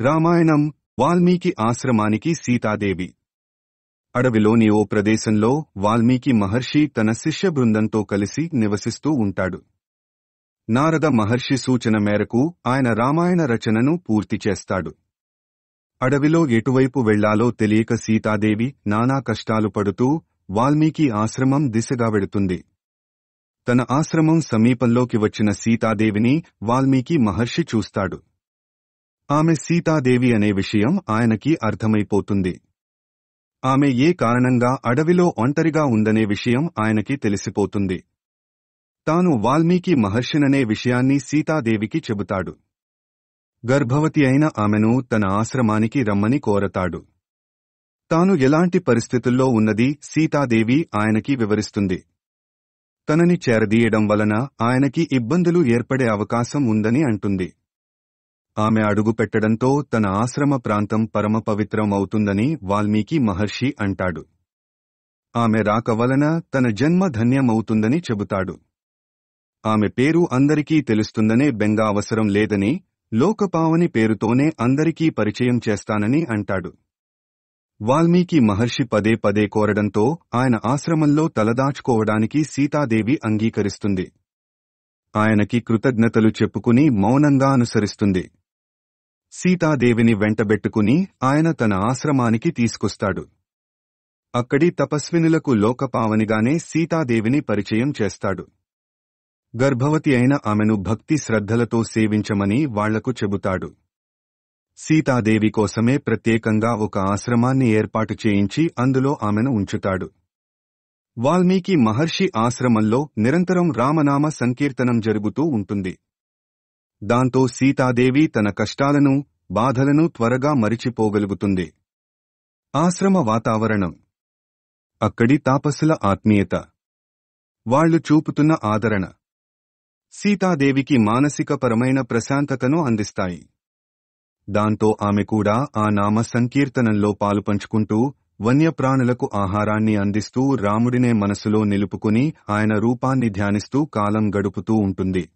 రామాయణం వాల్మీకి ఆశ్రమానికి సీతాదేవి. అడవిలోని ఓ ప్రదేశంలో వాల్మీకి మహర్షి తన శిష్య బృందంతో కలిసి నివసిస్తూ ఉంటాడు. నారద మహర్షి సూచన మేరకు ఆయన రామాయణ రచనను పూర్తి చేస్తాడు. అడవిలో ఎటువైపు వెళ్లాలో తెలియక సీతాదేవి నానా కష్టాలు పడుతూ వాల్మీకి ఆశ్రమం దిశగా వెడుతుంది. తన ఆశ్రమం సమీపంలోకి వచ్చిన సీతాదేవిని వాల్మీకి మహర్షి చూస్తాడు. ఆమె సీతాదేవి అనే విషయం ఆయనకి అర్థమైపోతుంది. ఆమె ఏ కారణంగా అడవిలో ఒంటరిగా ఉందనే విషయం ఆయనకి తెలిసిపోతుంది. తాను వాల్మీకి మహర్షిననే విషయాన్ని సీతాదేవికి చెబుతాడు. గర్భవతి అయిన ఆమెను తన ఆశ్రమానికి రమ్మని కోరతాడు. తాను ఎలాంటి పరిస్థితుల్లో ఉన్నది సీతాదేవి ఆయనకి వివరిస్తుంది. తనని చేరదీయడం వలన ఆయనకి ఇబ్బందులు ఏర్పడే అవకాశం ఉందని అంటుంది. ఆమె అడుగు పెట్టడంతో తన ఆశ్రమ ప్రాంతం పరమ పవిత్రం అవుతుందని వాల్మీకి మహర్షి అంటాడు. ఆమె రాక వలన తన జన్మ ధన్యమవుతుందని చెబుతాడు. ఆమె పేరు అందరికీ తెలుస్తుందనే బెంగ అవసరం లేదని, లోకపావని పేరుతోనే అందరికీ పరిచయం చేస్తానని అంటాడు. వాల్మీకి మహర్షి పదే పదే కోరడంతో ఆయన ఆశ్రమంలో తలదాచుకోవడానికి సీతాదేవి అంగీకరిస్తుంది. ఆయనకి కృతజ్ఞతలు చెప్పుకుని మౌనంగా అనుసరిస్తుంది. సీతాదేవిని వెంటబెట్టుకుని ఆయన తన ఆశ్రమానికి తీసుకొస్తాడు. అక్కడి తపస్వినులకు లోకపావనిగానే సీతాదేవిని పరిచయం చేస్తాడు. గర్భవతి అయిన ఆమెను భక్తి శ్రద్ధలతో సేవించమని వాళ్లకు చెబుతాడు. సీతాదేవి కోసమే ప్రత్యేకంగా ఒక ఆశ్రమాన్ని ఏర్పాటు చేయించి అందులో ఆమెను ఉంచుతాడు. వాల్మీకి మహర్షి ఆశ్రమంలో నిరంతరం రామనామ సంకీర్తనం జరుగుతూ ఉంటుంది. దాంతో సీతాదేవి తన కష్టాలను, బాధలను త్వరగా మరిచిపోగలుగుతుంది. ఆశ్రమ వాతావరణం, అక్కడి తాపసుల ఆత్మీయత, వాళ్లు చూపుతున్న ఆదరణ సీతాదేవికి మానసికపరమైన ప్రశాంతతను అందిస్తాయి. దాంతో ఆమె కూడా ఆ నామ సంకీర్తనంలో పాలుపంచుకుంటూ వన్యప్రాణులకు ఆహారాన్ని అందిస్తూ రాముడినే మనసులో నిలుపుకుని ఆయన రూపాన్ని ధ్యానిస్తూ కాలం గడుపుతూ ఉంటుంది.